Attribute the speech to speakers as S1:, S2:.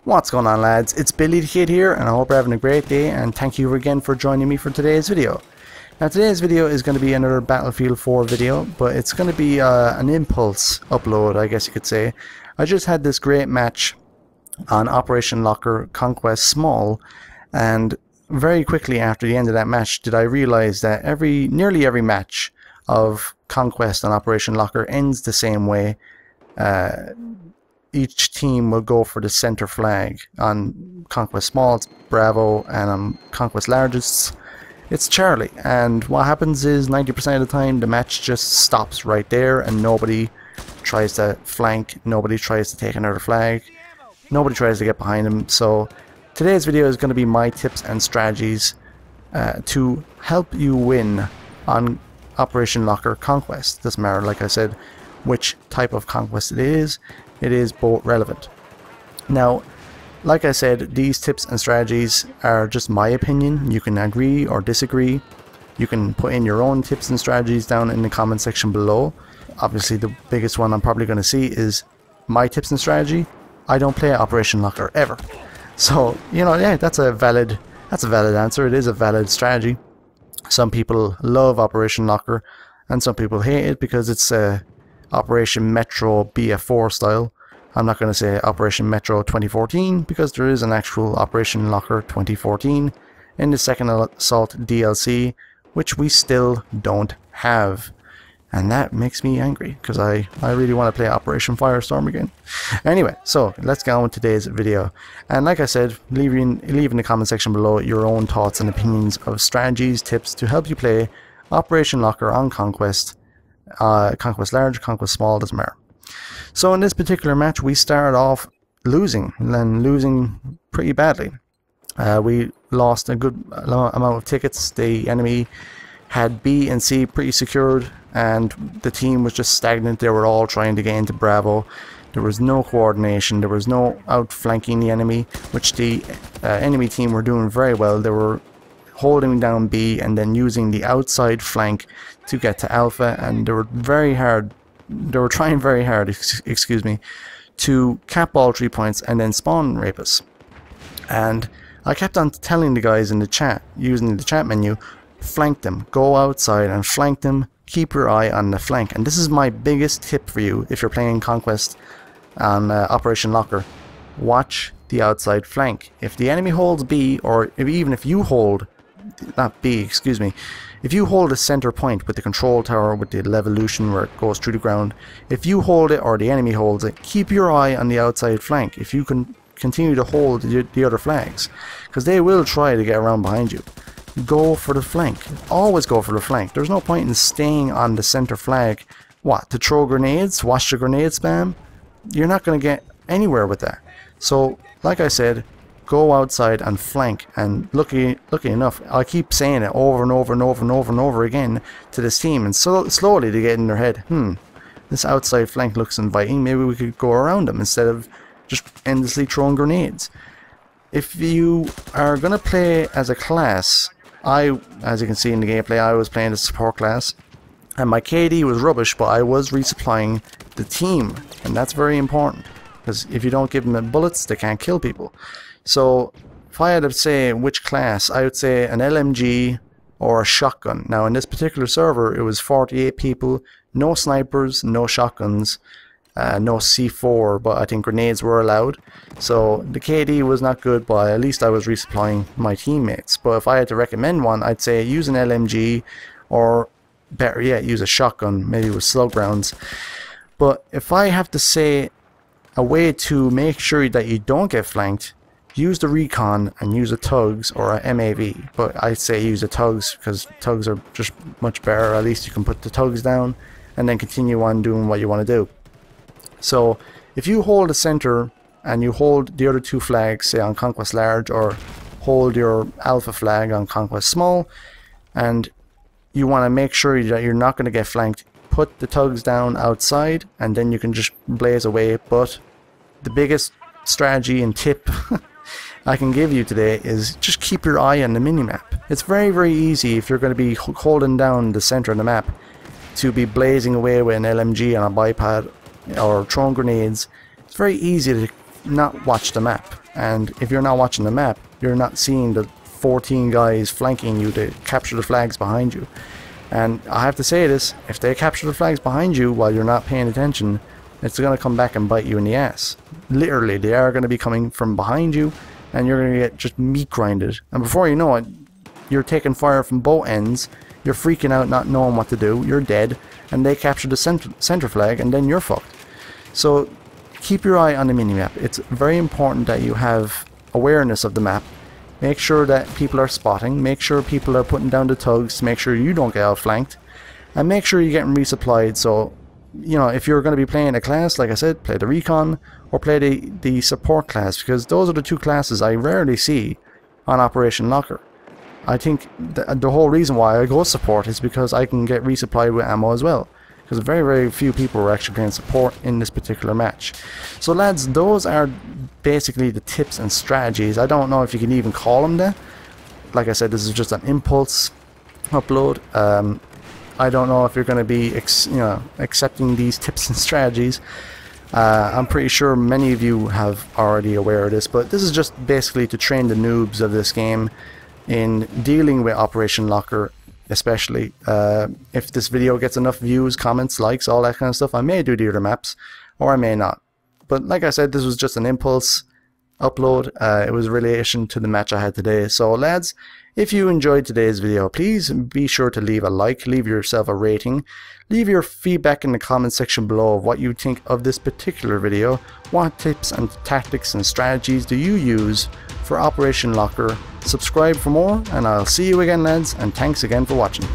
S1: What's going on, lads? It's BillyTheKid here, and I hope you're having a great day, and thank you again for joining me for today's video. Now today's video is going to be another Battlefield 4 video, but it's going to be an impulse upload, I guess you could say. I just had this great match on Operation Locker Conquest Small, and very quickly after the end of that match did I realise that nearly every match of Conquest on Operation Locker ends the same way. Each team will go for the center flag. On Conquest Small it's Bravo, and on Conquest Large it's Charlie. And what happens is 90% of the time the match just stops right there, and nobody tries to flank, nobody tries to take another flag, nobody tries to get behind them. So today's video is going to be my tips and strategies to help you win on Operation Locker Conquest. Doesn't matter, like I said, which type of conquest it is both relevant. Now, like I said, these tips and strategies are just my opinion. You can agree or disagree. You can put in your own tips and strategies down in the comment section below. Obviously the biggest one I'm probably going to see is my tips and strategy. I don't play Operation Locker ever. So, you know, yeah, that's a valid answer. It is a valid strategy. Some people love Operation Locker and some people hate it because it's Operation Metro BF4 style. I'm not going to say Operation Metro 2014 because there is an actual Operation Locker 2014 in the Second Assault DLC, which we still don't have. And that makes me angry because I really want to play Operation Firestorm again. Anyway, so let's get on with today's video. And like I said, leave in the comment section below your own thoughts and opinions of strategies, tips to help you play Operation Locker on Conquest. Conquest Large, Conquest Small, doesn't matter. So in this particular match we started off losing, and losing pretty badly. We lost a good amount of tickets. The enemy had B and C pretty secured, and the team was just stagnant. They were all trying to get into Bravo. There was no coordination, there was no outflanking the enemy, which the enemy team were doing very well. They were holding down B and then using the outside flank to get to Alpha, and they were trying very hard, excuse me, to cap all 3 points and then spawn rape us. And I kept on telling the guys in the chat, using the chat menu, flank them, go outside and flank them, keep your eye on the flank. And this is my biggest tip for you if you're playing Conquest on Operation Locker. Watch the outside flank. If the enemy holds B, or even if you hold, not B, excuse me, if you hold a center point with the control tower with the levolution where it goes through the ground, if you hold it or the enemy holds it, keep your eye on the outside flank if you can continue to hold the other flags, because they will try to get around behind you. Go for the flank. Always go for the flank. There's no point in staying on the center flag. What, to throw grenades? Watch the grenade spam? You're not going to get anywhere with that. So, like I said, go outside and flank. And lucky enough, I keep saying it over and over and over and over and over again to this team, and so slowly they get in their head, this outside flank looks inviting, maybe we could go around them instead of just endlessly throwing grenades. If you are going to play as a class, as you can see in the gameplay, I was playing the support class, and my KD was rubbish, but I was resupplying the team, and that's very important, because if you don't give them bullets, they can't kill people. So if I had to say which class, I would say an LMG or a shotgun. Now in this particular server it was 48 people, no snipers, no shotguns, no C4, but I think grenades were allowed. So the KD was not good, but at least I was resupplying my teammates. But if I had to recommend one, I'd say use an LMG, or better yet, use a shotgun, maybe with slug rounds. But if I have to say a way to make sure that you don't get flanked, use the recon and use a tugs or a MAV. But I say use the tugs because tugs are just much better. At least you can put the tugs down and then continue on doing what you want to do. So if you hold the center and you hold the other two flags, say on Conquest Large, or hold your Alpha flag on Conquest Small, and you want to make sure that you're not going to get flanked, put the tugs down outside and then you can just blaze away. But the biggest strategy and tip I can give you today is just keep your eye on the minimap. It's very, very easy if you're going to be holding down the center of the map to be blazing away with an LMG on a bipod or throwing grenades. It's very easy to not watch the map and if you're not watching the map, you're not seeing the 14 guys flanking you to capture the flags behind you. And I have to say this, if they capture the flags behind you while you're not paying attention, it's going to come back and bite you in the ass. Literally, they are going to be coming from behind you, and you're going to get just meat grinded. And before you know it, you're taking fire from both ends, you're freaking out not knowing what to do, you're dead, and they capture the center flag, and then you're fucked. So keep your eye on the minimap. It's very important that you have awareness of the map. Make sure that people are spotting, make sure people are putting down the tugs to make sure you don't get outflanked, and make sure you're getting resupplied. So, you know, if you're going to be playing a class, like I said, play the recon or play the support class, because those are the two classes I rarely see on Operation Locker. I think the whole reason why I go support is because I can get resupplied with ammo as well, because very, very few people were actually playing support in this particular match. So lads, those are basically the tips and strategies. I don't know if you can even call them that. Like I said, this is just an impulse upload. I don't know if you're going to be accepting these tips and strategies. I'm pretty sure many of you have already aware of this, but this is just basically to train the noobs of this game in dealing with Operation Locker. Especially if this video gets enough views, comments, likes, all that kind of stuff, I may do the other maps, or I may not. But like I said, this was just an impulse upload. It was in relation to the match I had today. So lads, if you enjoyed today's video, please be sure to leave a like, leave yourself a rating, leave your feedback in the comment section below of what you think of this particular video. What tips and tactics and strategies do you use for Operation Locker? Subscribe for more, and I'll see you again lads, and thanks again for watching.